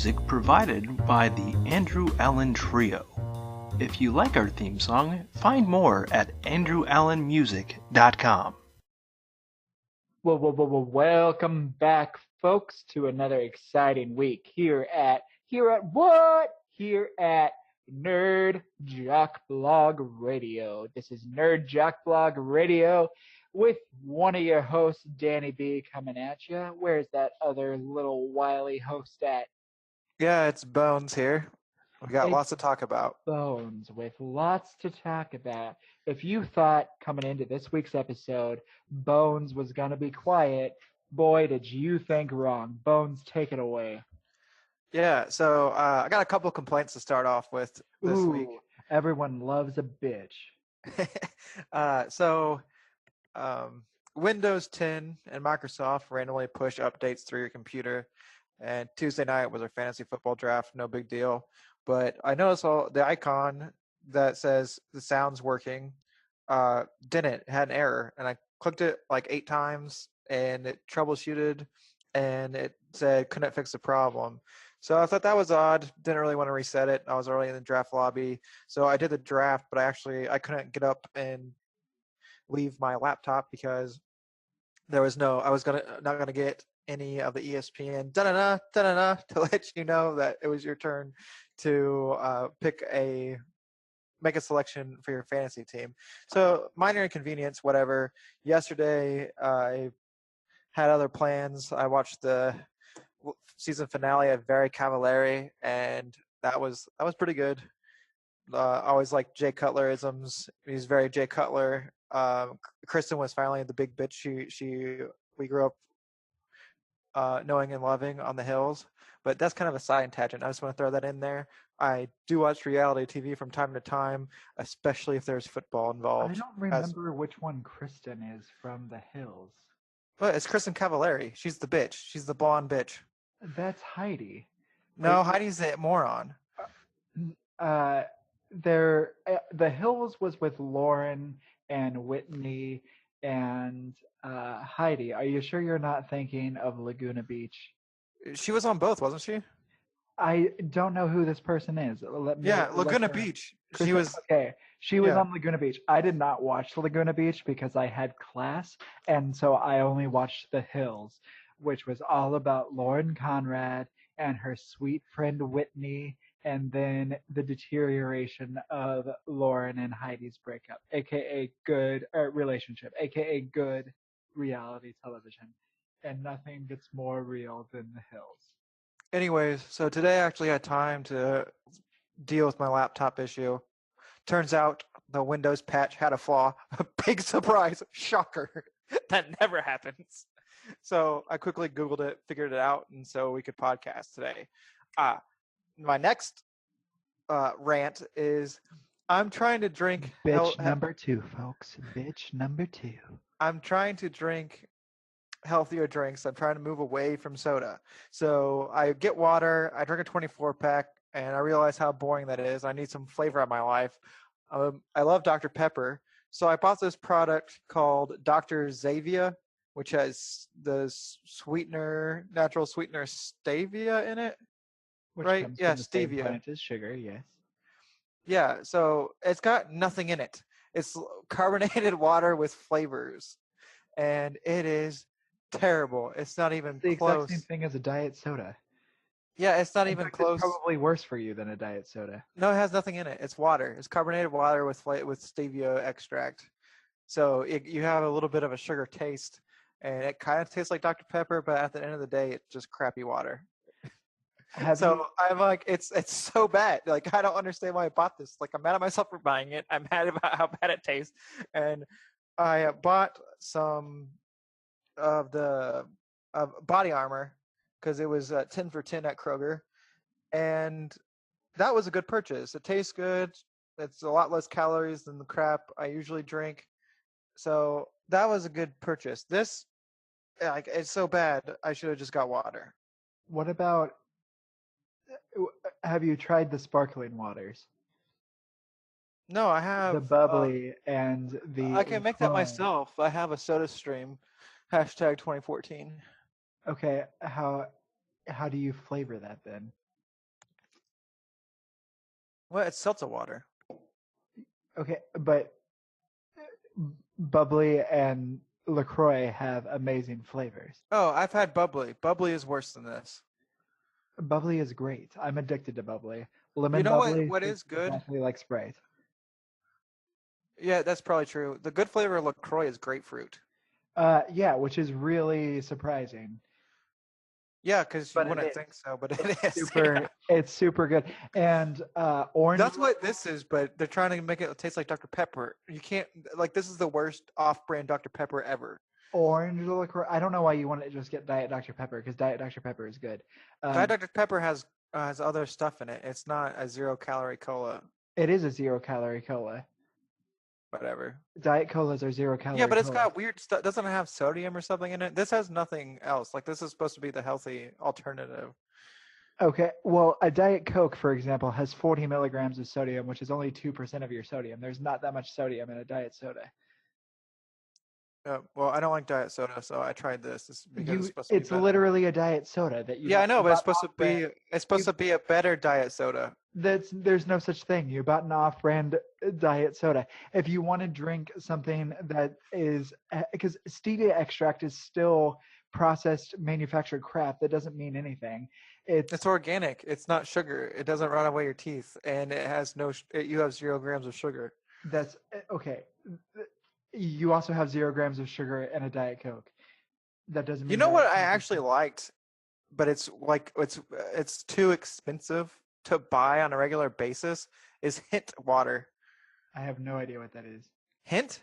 music provided by the Andrew Allen Trio. If you like our theme song, find more at andrewallenmusic.com. Welcome back, folks, to another exciting week here at what? Here at Nerd Jock Blog Radio. This is Nerd Jock Blog Radio with one of your hosts, Danny B, coming at you. Where's that other little wily host at? Yeah, it's Bones here. We got lots to talk about. Bones with lots to talk about. If you thought coming into this week's episode, Bones was going to be quiet, boy, did you think wrong. Bones, take it away. Yeah, so I got a couple of complaints to start off with this week. Everyone loves a bitch. Windows 10 and Microsoft randomly push updates through your computer. And Tuesday night was our fantasy football draft, no big deal. But I noticed the icon that says the sound's working didn't. It had an error. And I clicked it like 8 times, and it troubleshooted, and it said couldn't fix the problem. So I thought that was odd. Didn't really want to reset it. I was already in the draft lobby. So I did the draft, but I couldn't get up and leave my laptop because I was not gonna get any of the ESPN to let you know that it was your turn to make a selection for your fantasy team. So minor inconvenience, whatever. Yesterday I had other plans. I watched the season finale of Very Cavallari, and that was pretty good. I always like Jay Cutler-isms. He's very Jay Cutler. Kristen was finally the big bitch we grew up knowing and loving on the hills. But that's kind of a side tangent. I just want to throw that in there. I do watch reality TV from time to time, especially if there's football involved. I don't remember which one Kristen is from the hills. But it's Kristen Cavallari. She's the bitch. She's the blonde bitch. That's Heidi. No, Heidi's the moron. The Hills was with Lauren and Whitney and Heidi. Are you sure you're not thinking of Laguna Beach? She was on both, wasn't she? I don't know who this person is. Laguna Beach. She was on Laguna Beach. I did not watch Laguna Beach because I had class, and so I only watched The Hills, which was all about Lauren Conrad and her sweet friend Whitney, and then the deterioration of Lauren and Heidi's breakup, aka good relationship, aka good reality television. And nothing gets more real than The Hills. Anyways, so today I actually had time to deal with my laptop issue. Turns out the Windows patch had a flaw. A big surprise. Shocker. That never happens. So I quickly Googled it, figured it out, and so we could podcast today. My next rant is I'm trying to drink... Bitch number 2, folks. Bitch number 2. I'm trying to drink healthier drinks. I'm trying to move away from soda. So I get water, I drink a 24-pack, and I realize how boring that is. I need some flavor in my life. I love Dr. Pepper. So I bought this product called Dr. Zavia, which has the natural sweetener stevia in it. Which right? Comes Yeah, from the same stevia. plant as sugar, yes. Yeah, so it's got nothing in it. It's carbonated water with flavors. And it is terrible. It's not even the close. Exact same thing as a diet soda. Yeah, it's not even close. It's probably worse for you than a diet soda. No, it has nothing in it. It's water. It's carbonated water with stevia extract. So you have a little bit of a sugar taste, and it kind of tastes like Dr. Pepper, but at the end of the day, it's just crappy water. I'm like, it's so bad. Like, I don't understand why I bought this. Like, I'm mad at myself for buying it. I'm mad about how bad it tastes. And I bought some of the body armor because it was 10 for 10 at Kroger, and that was a good purchase. It tastes good. It's a lot less calories than the crap I usually drink, so that was a good purchase. This, like, it's so bad. I should have just got water. What about? Have you tried the sparkling waters? No, I have the bubbly and the. I can make that myself. I have a Soda Stream, #2014. Okay, how do you flavor that then? Well, it's seltzer water. Okay, but bubbly and LaCroix have amazing flavors. Oh, I've had bubbly. Bubbly is worse than this. Bubbly is great. I'm addicted to bubbly. Lemon You know bubbly what tastes is good? exactly like Sprite. Yeah, that's probably true. The good flavor of LaCroix is grapefruit. Yeah, which is really surprising. Yeah, because you But it wouldn't is. think so, but it is. Super, it's super good. And orange. That's what this is, but they're trying to make it taste like Dr. Pepper. You can't, like, this is the worst off-brand Dr. Pepper ever. Orange LaCroix. I don't know why you want to just get Diet Dr. Pepper because Diet Dr. Pepper is good. Diet Dr. Pepper has other stuff in it. It's not a 0-calorie cola. It is a 0-calorie cola. Whatever. Diet colas are 0-calorie. Yeah, but it's colas. got weird stuff. Doesn't it have sodium or something in it? This has nothing else. Like, this is supposed to be the healthy alternative. Okay, well, a Diet Coke, for example, has 40 milligrams of sodium, which is only 2% of your sodium. There's not that much sodium in a diet soda. Well, I don't like diet soda, so I tried this. This is because it's supposed to be It's better. literally a diet soda that you. Yeah, I know, but it's bought supposed to be. It's supposed to be a better diet soda. There's no such thing. You bought an off-brand diet soda. If you want to drink something that is, because stevia extract is still processed, manufactured crap, that doesn't mean anything. It's organic. It's not sugar. It doesn't rot away your teeth, and it has no. You have 0 grams of sugar. That's okay. You also have 0 grams of sugar in a Diet Coke. That doesn't mean. You know what I actually liked, but it's like it's too expensive to buy on a regular basis. Is Hint water. I have no idea what that is. Hint?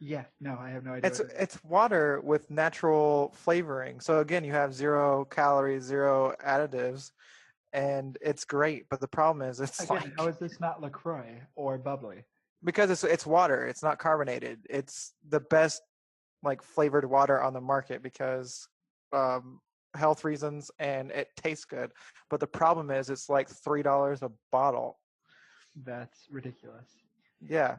Yeah, no, I have no idea. It's water with natural flavoring. So again, you have 0 calories, 0 additives, and it's great. But the problem is, it's again, like, how is this not LaCroix or bubbly? because it's water. It's not carbonated. It's the best like flavored water on the market because health reasons, and it tastes good. But the problem is, it's like $3 a bottle. That's ridiculous. Yeah.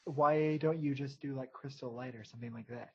Why don't you just do like Crystal Light or something like that?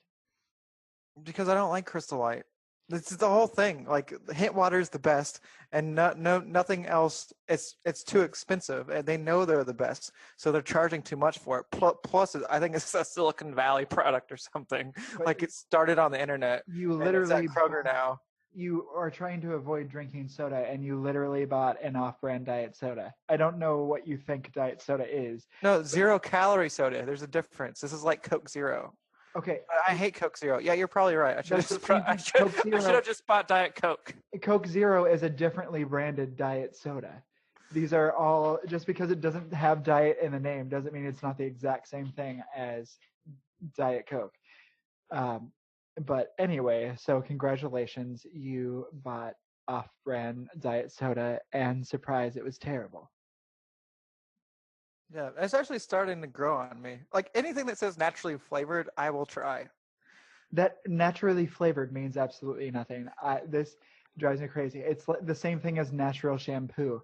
Because I don't like Crystal Light. This is the whole thing. Like, Hint water is the best, and nothing else. It's too expensive, and they know they're the best, so they're charging too much for it. Plus, I think it's a Silicon Valley product or something. But like, it started on the internet. You and it's at literally Kroger now. You are trying to avoid drinking soda, and you literally bought an off-brand diet soda. I don't know what you think diet soda is. No, 0 calorie soda. There's a difference. This is like Coke Zero. Okay, I hate Coke Zero. Yeah, you're probably right. I should have just bought Diet Coke. Coke Zero is a differently branded diet soda. These are all, just because it doesn't have diet in the name doesn't mean it's not the exact same thing as Diet Coke. But anyway, so congratulations, you bought off-brand diet soda, and surprise, it was terrible. Yeah, it's actually starting to grow on me. Like, anything that says naturally flavored, I will try. That naturally flavored means absolutely nothing. This drives me crazy. It's the same thing as natural shampoo.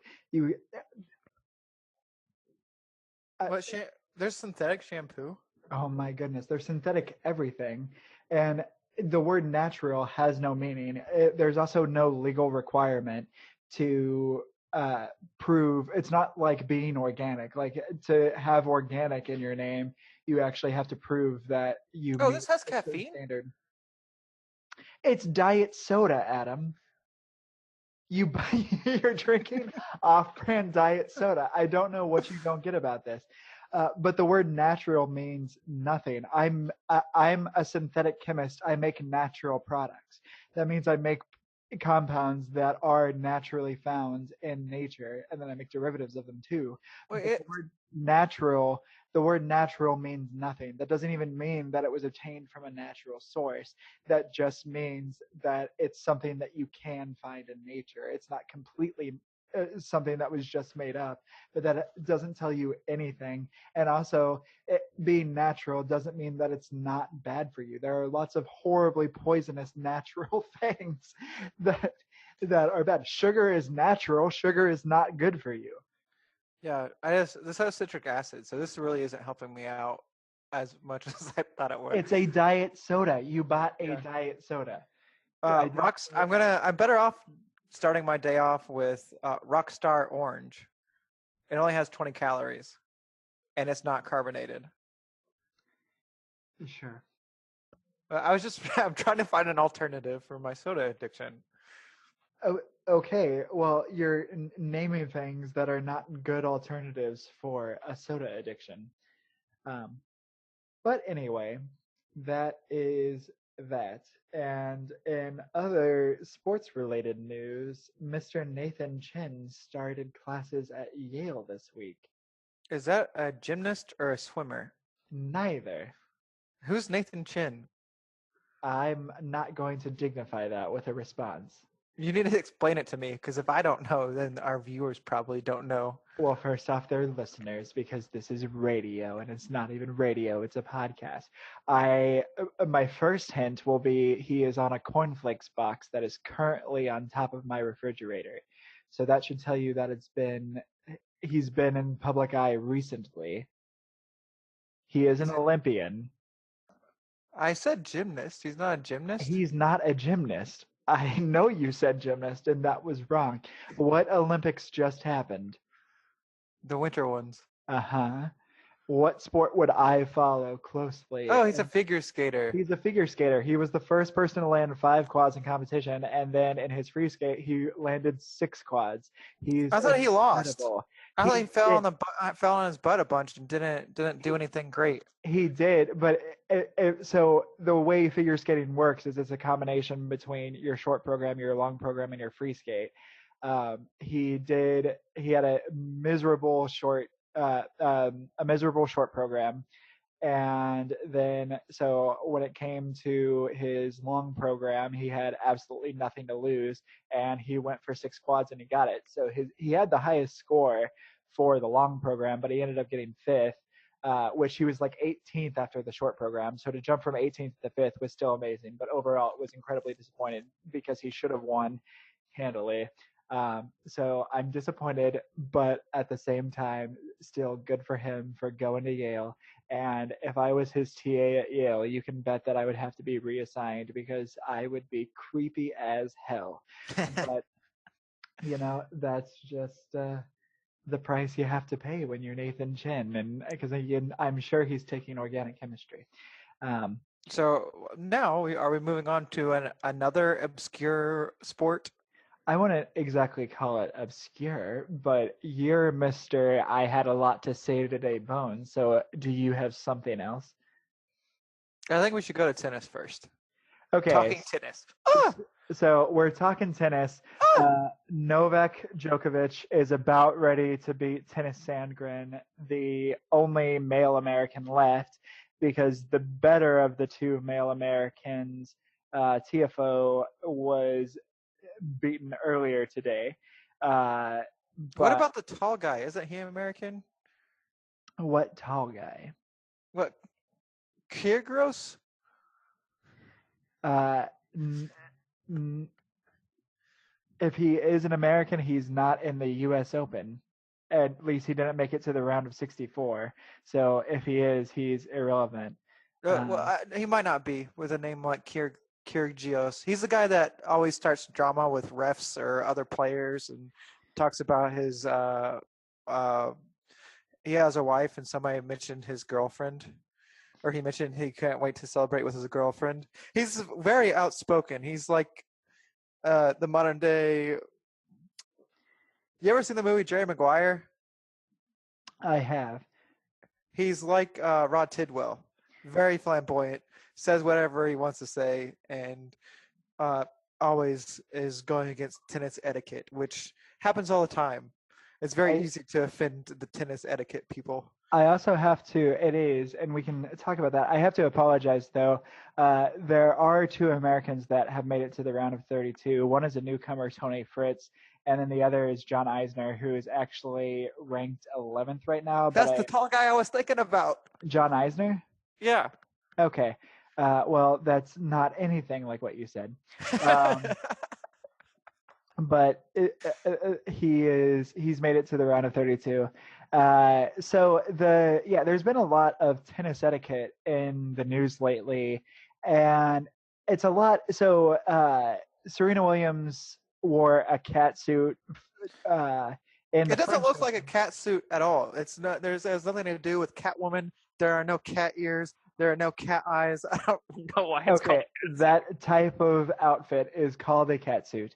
There's synthetic shampoo? Oh my goodness, there's synthetic everything. And the word natural has no meaning. There's also no legal requirement to prove. It's not like being organic. Like, to have organic in your name, you actually have to prove that you meet this has a caffeine? standard. It's diet soda, Adam. You're drinking off-brand diet soda. I don't know what you don't get about this. But the word natural means nothing. I'm a synthetic chemist. I make natural products. That means I make compounds that are naturally found in nature, and then I make derivatives of them too. The word natural means nothing. That doesn't even mean that it was obtained from a natural source. That just means that it's something that you can find in nature. It's not completely something that was just made up, but that it doesn't tell you anything. And also, it being natural doesn't mean that it's not bad for you. There are lots of horribly poisonous natural things that are bad. Sugar is natural. Sugar is not good for you. Yeah, this has citric acid, so this really isn't helping me out as much as I thought it would. It's a diet soda. You bought a diet soda. I'm better off starting my day off with Rockstar Orange. It only has 20 calories, and it's not carbonated. Sure. I'm trying to find an alternative for my soda addiction. Oh, okay. Well, you're naming things that are not good alternatives for a soda addiction. But anyway, that is that. And in other sports related news, Mr. Nathan Chen started classes at Yale this week. Is that a gymnast or a swimmer? Neither. Who's Nathan Chin? I'm not going to dignify that with a response. You need to explain it to me, because if I don't know, then our viewers probably don't know. Well, first off, they're listeners because this is radio and it's not even radio, it's a podcast. My first hint will be he is on a cornflakes box that is currently on top of my refrigerator. So that should tell you that he's been in public eye recently. He is an Olympian. I said gymnast. He's not a gymnast? He's not a gymnast. I know you said gymnast and that was wrong. What Olympics just happened? The winter ones. Uh-huh. What sport would I follow closely? Oh, he's a figure skater. He's a figure skater. He was the first person to land 5 quads in competition, and then in his free skate, he landed 6 quads. I thought he lost. I thought he fell on his butt a bunch and didn't do anything great. He did, but so the way figure skating works is it's a combination between your short program, your long program, and your free skate. He had a miserable short program, and then so when it came to his long program, he had absolutely nothing to lose, and he went for 6 quads and he got it. So he had the highest score for the long program, but he ended up getting 5th, which he was like 18th after the short program. So to jump from 18th to 5th was still amazing, but overall it was incredibly disappointing because he should have won handily. So I'm disappointed, but at the same time, still good for him for going to Yale. And if I was his TA at Yale, you can bet that I would have to be reassigned because I would be creepy as hell. But, that's just the price you have to pay when you're Nathan Chen. And because I'm sure he's taking organic chemistry. So now are we moving on to another obscure sport? I wouldn't exactly call it obscure, but you're Mr. I had a lot to say today, Bones. So do you have something else? I think we should go to tennis first. Okay. Talking tennis. So we're talking tennis. Novak Djokovic is about ready to beat Tennis Sandgren, the only male American left, because the better of the 2 male Americans, TFO, was beaten earlier today. What about the tall guy? Isn't he American? What tall guy? What? Kyrgios? If he is an American, he's not in the U.S. Open. At least he didn't make it to the round of 64. So if he is, he's irrelevant. He might not be with a name like Kyrgios. He's the guy that always starts drama with refs or other players and talks about his he has a wife and somebody mentioned his girlfriend, or he mentioned he can't wait to celebrate with his girlfriend. He's very outspoken. He's like the modern day. You ever seen the movie Jerry Maguire? I have. He's like Rod Tidwell, very flamboyant, says whatever he wants to say, and always is going against tennis etiquette, which happens all the time. It's very easy to offend the tennis etiquette people. I also have to, and we can talk about that. I have to apologize, though. There are 2 Americans that have made it to the round of 32. One is a newcomer, Tony Fritz, and then the other is John Eisner, who is actually ranked 11th right now. That's the tall guy I was thinking about. John Eisner? Yeah. Okay. Well, that's not anything like what you said. But he's made it to the round of 32. So there's been a lot of tennis etiquette in the news lately, and it's a lot. So Serena Williams wore a cat suit In the It doesn't French look like a Open. cat suit at all. It's not. There's nothing to do with Catwoman. There are no cat ears. There are no cat eyes. I don't know why it's called. Okay, that type of outfit is called a catsuit.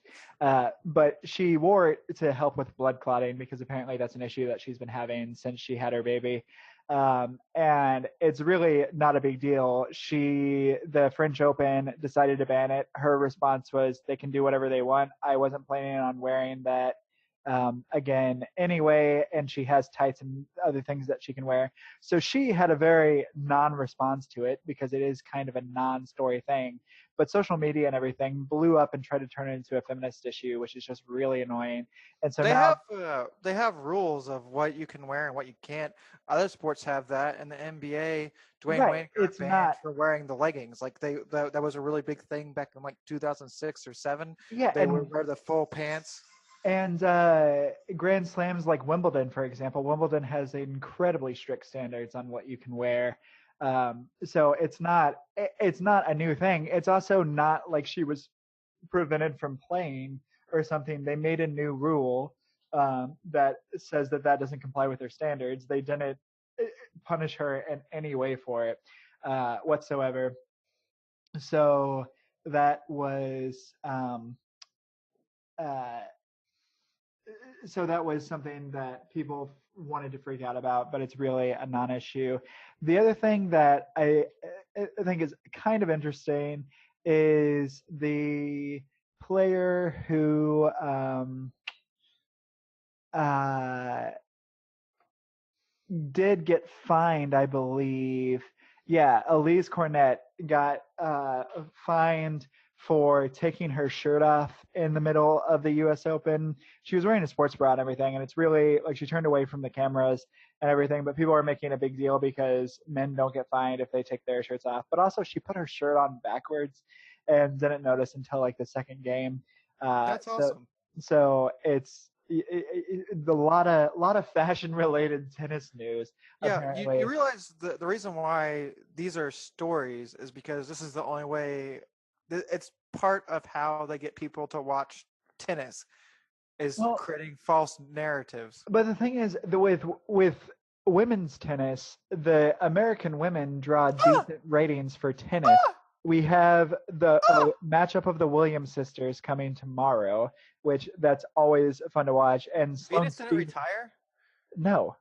But she wore it to help with blood clotting because apparently that's an issue that she's been having since she had her baby. And it's really not a big deal. The French Open decided to ban it. Her response was, they can do whatever they want. I wasn't planning on wearing that again anyway, and she has tights and other things that she can wear. So she had a very non-response to it because it is kind of a non-story thing. But social media and everything blew up and tried to turn it into a feminist issue, which is just really annoying. And so now They have rules of what you can wear and what you can't. Other sports have that. In the NBA, Dwayne Wade got it's banned not. for wearing the leggings. Like that was a really big thing back in like 2006 or 7. Yeah, They would wear the full pants. And Grand Slams like Wimbledon, for example, Wimbledon has incredibly strict standards on what you can wear. So it's not a new thing. It's also not like she was prevented from playing or something. They made a new rule that says that doesn't comply with their standards. They didn't punish her in any way for it whatsoever. So that was uh, something that people wanted to freak out about, but it's really a non-issue. The other thing that I think is kind of interesting is the player who did get fined, I believe. Yeah, Elise Cornett got fined for taking her shirt off in the middle of the U.S. Open. She was wearing a sports bra and everything, and it's really like she turned away from the cameras and everything, but people are making a big deal because men don't get fined if they take their shirts off. But also, she put her shirt on backwards and didn't notice until like the second game. That's awesome. So it's a lot of fashion related tennis news. Yeah, Apparently, you realize the reason why these are stories is because this is the only way. It's part of how they get people to watch tennis is creating false narratives. But the thing is, with women's tennis, the American women draw decent ratings for tennis. We have the matchup of the Williams sisters coming tomorrow, which that's always fun to watch. And Venus didn't retire? No.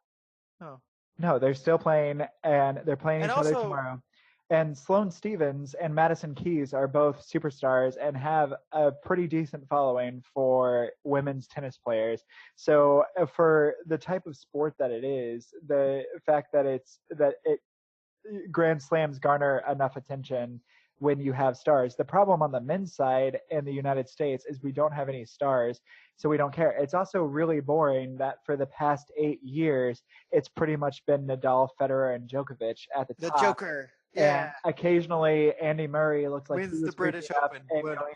Oh. No, they're still playing, and they're playing each other tomorrow. And Sloane Stephens and Madison Keys are both superstars and have a pretty decent following for women's tennis players. So for the type of sport that it is, the fact that Grand Slams garner enough attention when you have stars. The problem on the men's side in the United States is we don't have any stars, so we don't care. It's also really boring that for the past 8 years, it's pretty much been Nadal, Federer, and Djokovic at the top. The Joker. Yeah. And occasionally, Andy Murray looks like wins the British Open.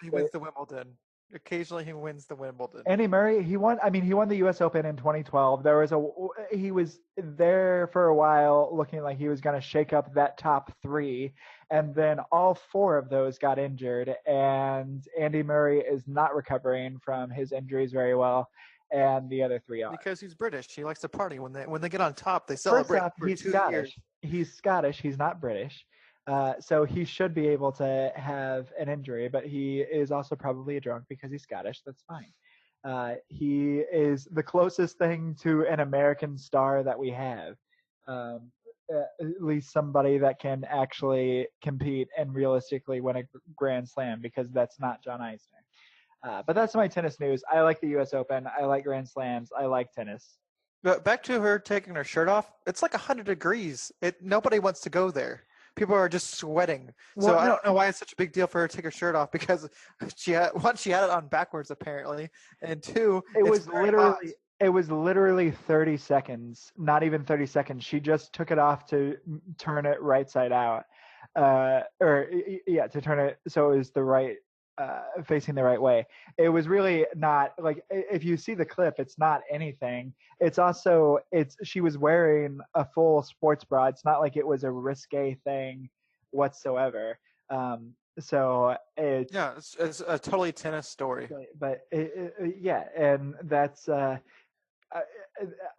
He wins the Wimbledon. Occasionally, he wins the Wimbledon. Andy Murray, he won the U.S. Open in 2012. He was there for a while, looking like he was going to shake up that top 3, and then all 4 of those got injured. And Andy Murray is not recovering from his injuries very well, and the other 3 are. Because he's British. He likes to party. When they get on top, they celebrate. First off, for he's 2 Scottish. years. He's Scottish. He's not British. So he should be able to have an injury, but he is also probably a drunk because he's Scottish. That's fine. He is the closest thing to an American star that we have. At least somebody that can actually compete and realistically win a Grand Slam, because that's not John Eisner. But that's my tennis news. I like the U.S. Open. I like Grand Slams. I like tennis. But back to her taking her shirt off. It's like 100 degrees. Nobody wants to go there. People are just sweating. So I don't know why it's such a big deal for her to take her shirt off, because she had it on backwards apparently, and 2, it was literally 30 seconds, not even 30 seconds. She just took it off to turn it right side out, to turn it so it was the right facing the right way. It was really not like, if you see the clip, it's not anything. She was wearing a full sports bra. It's not like it was a risque thing whatsoever. So it's a totally tennis story. But and that's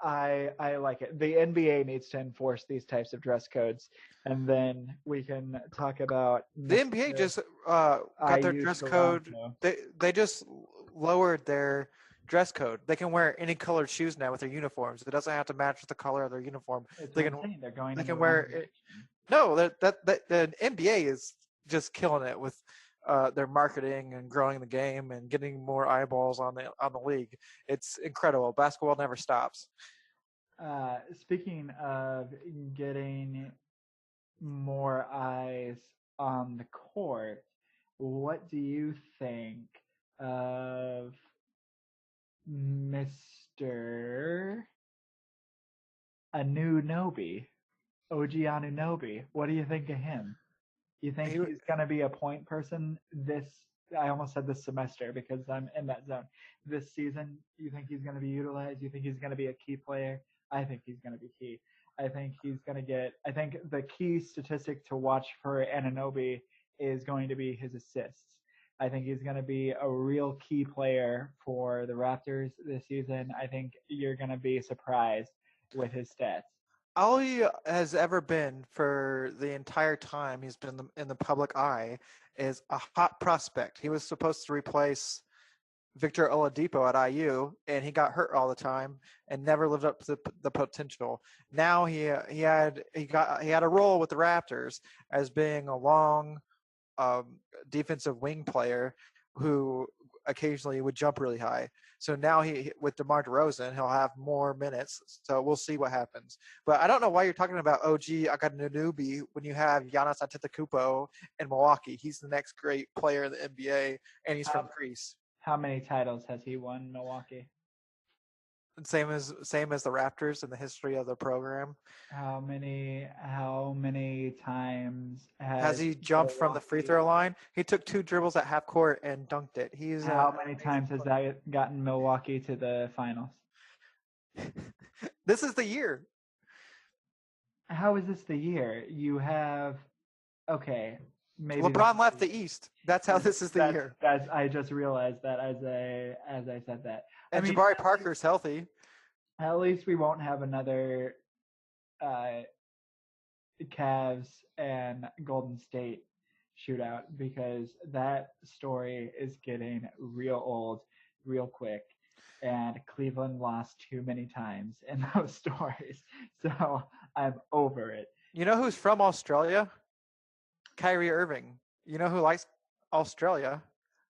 I like it. The NBA needs to enforce these types of dress codes, and then we can talk about The NBA Mr. just got their IU dress code. Toronto. They just lowered their dress code. They can wear any colored shoes now with their uniforms. It doesn't have to match with the color of their uniform. It's They what can I'm saying. They're going they in the can wrong wear direction. No, the NBA is just killing it with their marketing and growing the game and getting more eyeballs on the league. It's incredible. Basketball never stops. Speaking of getting more eyes on the court, what do you think of Mr. Anunoby? OG Anunoby. What do you think of him? You think He, he's going to be a point person this? I almost said this semester because I'm in that zone. This season, you think he's going to be utilized? You think he's going to be a key player? I think he's going to be key. I think he's going to get. I think the key statistic to watch for Anunoby is going to be his assists. I think he's going to be a real key player for the Raptors this season. I think you're going to be surprised with his stats. all he has ever been for the entire time he's been in the public eye is a hot prospect. He was supposed to replace Victor Oladipo at IU, and he got hurt all the time and never lived up to the potential. Now he had a role with the Raptors as being a long defensive wing player who occasionally would jump really high. So now he with DeMar DeRozan, he'll have more minutes. So we'll see what happens. But I don't know why you're talking about OG Anunoby when you have Giannis Antetokounmpo in Milwaukee. He's the next great player in the NBA, and he's from Greece. How many titles has he won in Milwaukee? Same as the Raptors in the history of the program. How many times Has he jumped from the free throw line? He took 2 dribbles at half court and dunked it. How many times has that gotten Milwaukee to the finals? This is the year. How is this the year? You have maybe LeBron left the East. That's how this is the year. I just realized that as I said that. And Jabari Parker's healthy. At least we won't have another Cavs and Golden State shootout because that story is getting real old real quick. And Cleveland lost too many times in those stories. So I'm over it. You know who's from Australia? Kyrie Irving. You know who likes Australia?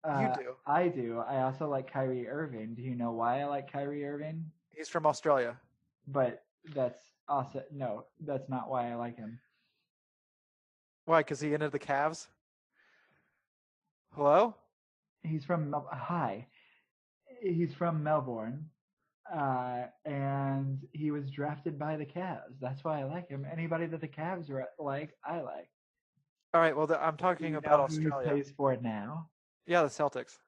You do. I do. I also like Kyrie Irving. Do you know why I like Kyrie Irving? He's from Australia. But that's not why I like him. Why? Because he entered the Cavs? Hello? He's from He's from Melbourne, and he was drafted by the Cavs. That's why I like him. Anybody that the Cavs like, I like. All right. Well, I'm talking about Australia. Who he plays for now? Yeah, the Celtics.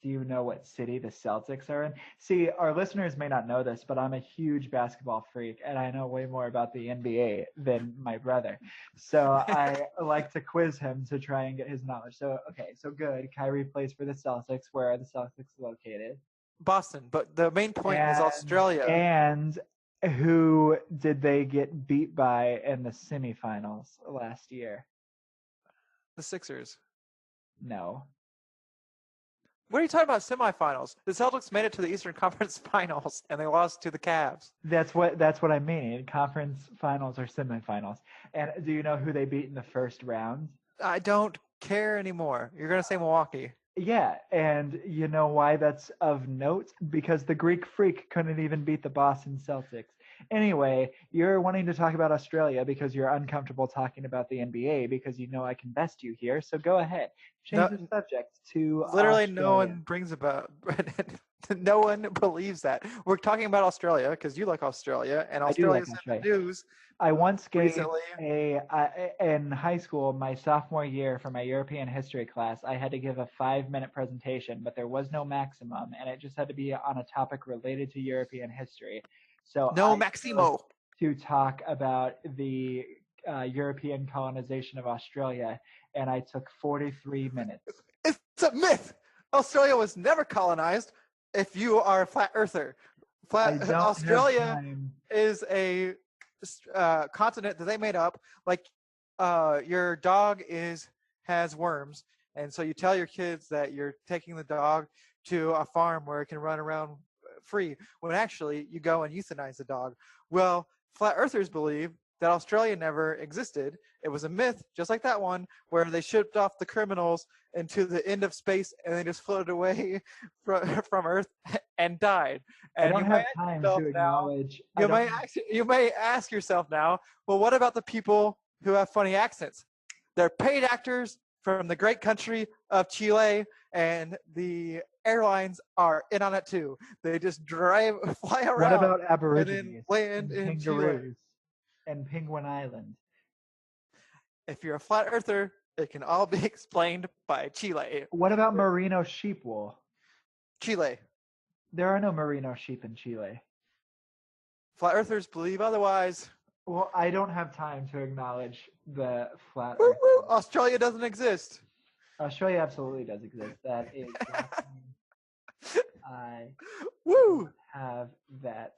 Do you know what city the Celtics are in? See, our listeners may not know this, but I'm a huge basketball freak, and I know way more about the NBA than my brother. So I like to quiz him to try and get his knowledge. So, so good. Kyrie plays for the Celtics. Where are the Celtics located? Boston. But the main point is Australia. And who did they get beat by in the semifinals last year? The Sixers. No. What are you talking about? Semifinals. The Celtics made it to the Eastern Conference Finals, and they lost to the Cavs. That's what I mean. Conference finals or semifinals. And do you know who they beat in the first round? I don't care anymore. You're going to say Milwaukee. Yeah, and you know why that's of note? Because the Greek Freak couldn't even beat the Boston Celtics. Anyway, you're wanting to talk about Australia because you're uncomfortable talking about the NBA because you know I can best you here. So go ahead. Change the subject to literally Australia. No one brings about no one believes that. We're talking about Australia because you like Australia, and Australia's in the news. I once gave recently. in high school, my sophomore year, for my European history class, I had to give a 5-minute presentation, but there was no maximum, and it just had to be on a topic related to European history. So no Maximo to talk about the European colonization of Australia, and I took 43 minutes. It's a myth. Australia was never colonized. If you are a flat earther, I don't have Australia time. is a continent that they made up. Like your dog has worms, and so you tell your kids that you're taking the dog to a farm where it can run around free, when actually you go and euthanize the dog. Well, flat earthers believe that Australia never existed. It was a myth, just like that one, where they shipped off the criminals into the end of space and they just floated away from Earth and died. I And don't you have might ask time yourself to now, acknowledge. I don't. you may ask yourself now, well, what about the people who have funny accents? They're paid actors from the great country of Chile, and the airlines are in on it too. They just fly What around about and then Aborigines land and in Chile. kangaroos and Penguin Island? If you're a flat earther, it can all be explained by Chile. What about merino sheep wool? Chile. There are no merino sheep in Chile. Flat earthers believe otherwise. Well, I don't have time to acknowledge the flat Woo, Earth. woo. Australia doesn't exist. Australia absolutely does exist. That is. I Woo! have that.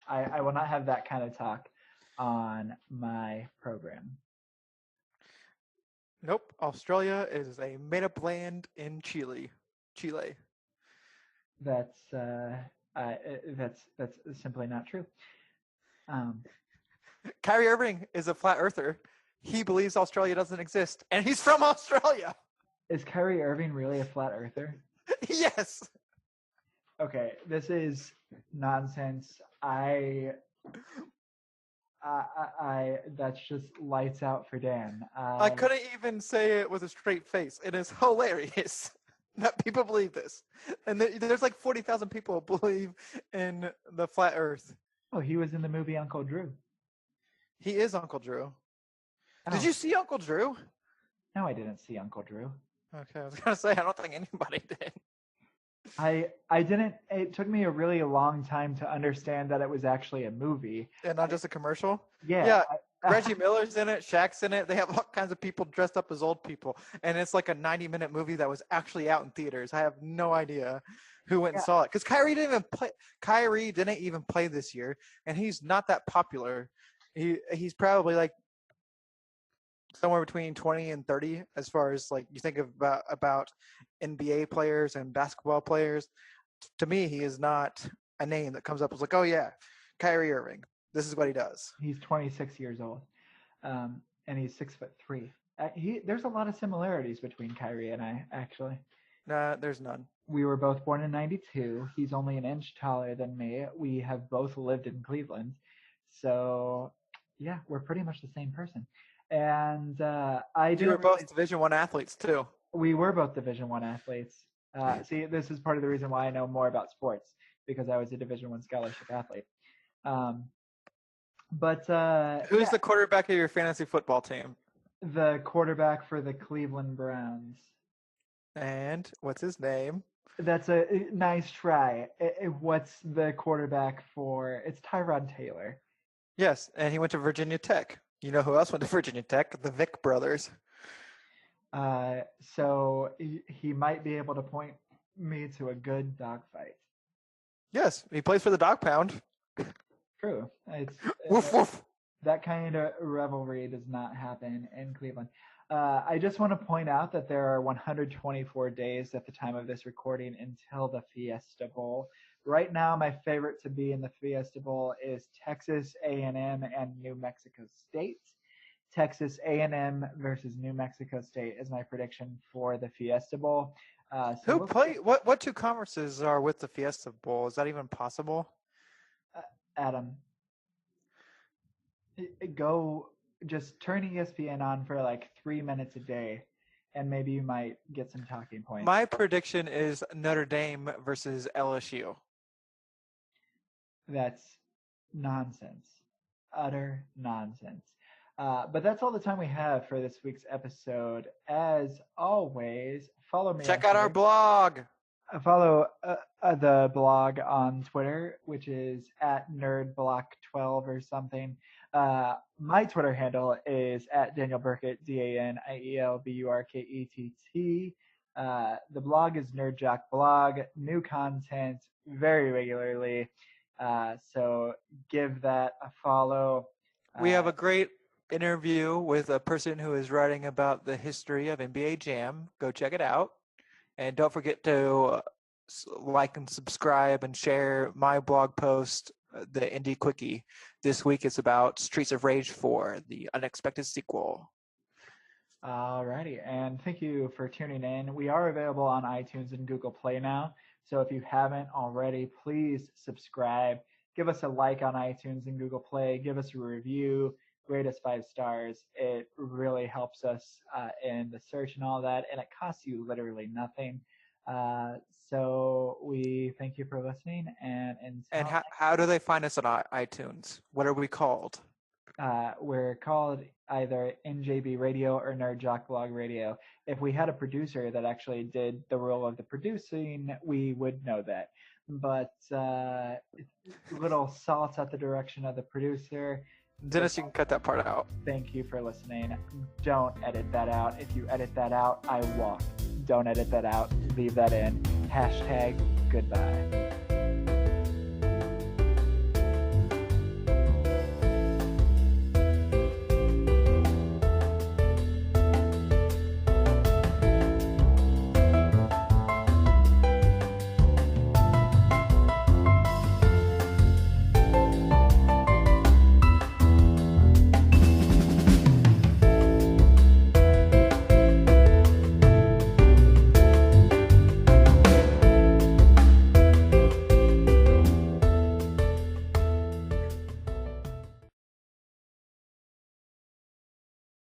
I will not have that kind of talk on my program. Nope. Australia is a made-up land in Chile. Chile. That's simply not true. Kyrie Irving is a flat earther. He believes Australia doesn't exist, and he's from Australia. Is Kyrie Irving really a flat earther? Yes. Okay, this is nonsense. That's just lights out for Dan. I couldn't even say it with a straight face. It is hilarious that people believe this. And there's like 40,000 people believe in the flat earth. Oh, he was in the movie Uncle Drew. He is Uncle Drew. Oh. Did you see Uncle Drew? No, I didn't see Uncle Drew. Okay, I was going to say, I don't think anybody did. I didn't. It took me a really long time to understand that it was actually a movie. And not just a commercial? Yeah. Reggie Miller's in it. Shaq's in it. They have all kinds of people dressed up as old people. And it's like a 90-minute movie that was actually out in theaters. I have no idea who went and saw it. Because Kyrie didn't even play this year. And he's not that popular. He's probably like somewhere between 20 and 30 as far as like you think about NBA players and basketball players. To me, he is not a name that comes up as like, oh yeah, Kyrie Irving. This is what he does. He's 26 years old, and he's 6'3". There's a lot of similarities between Kyrie and I, actually. Nah, there's none. We were both born in '92. He's only an inch taller than me. We have both lived in Cleveland, so yeah, we're pretty much the same person. And You were both Division I athletes too. We were both Division I athletes. See, this is part of the reason why I know more about sports, because I was a Division I scholarship athlete. Who's the quarterback of your fantasy football team? The quarterback for the Cleveland Browns. And what's his name? That's a nice try. What's the quarterback for? It's Tyrod Taylor. Yes, and he went to Virginia Tech. You know who else went to Virginia Tech? The Vick brothers. So he might be able to point me to a good dogfight. Yes, he plays for the Dog Pound. True. Woof woof. That kind of revelry does not happen in Cleveland. I just want to point out that there are 124 days at the time of this recording until the Fiesta Bowl. Right now, my favorite to be in the Fiesta Bowl is Texas A&M and New Mexico State. Texas A&M versus New Mexico State is my prediction for the Fiesta Bowl. What two conferences are with the Fiesta Bowl? Is that even possible? Adam, just turn ESPN on for like 3 minutes a day, and maybe you might get some talking points. My prediction is Notre Dame versus LSU. That's nonsense. Utter nonsense. But that's all the time we have for this week's episode. As always, follow me. Check out our blog. Follow the blog on Twitter, which is @nerdblock12 or something. My Twitter handle is @DanielBurkett, DanielBurkett. The blog is Nerd Jock Blog. New content very regularly. So give that a follow. We have a great interview with a person who is writing about the history of NBA Jam. Go check it out. And don't forget to like and subscribe and share my blog post, the Indie Quickie. This week it's about Streets of Rage 4, the unexpected sequel. Alrighty, and thank you for tuning in. We are available on iTunes and Google Play now, so if you haven't already, please subscribe. Give us a like on iTunes and Google Play. Give us a review. Rate us 5 stars. It really helps us in the search and all that, and it costs you literally nothing. So we thank you for listening, and how do they find us on iTunes? What are we called? We're called either NJB Radio or Nerd Jock Blog Radio. If we had a producer that actually did the role of the producing, we would know that. But little salt at the direction of the producer. Dennis, you can cut that part out. Thank you for listening. Don't edit that out. If you edit that out, I walk. Don't edit that out. Leave that in. #goodbye.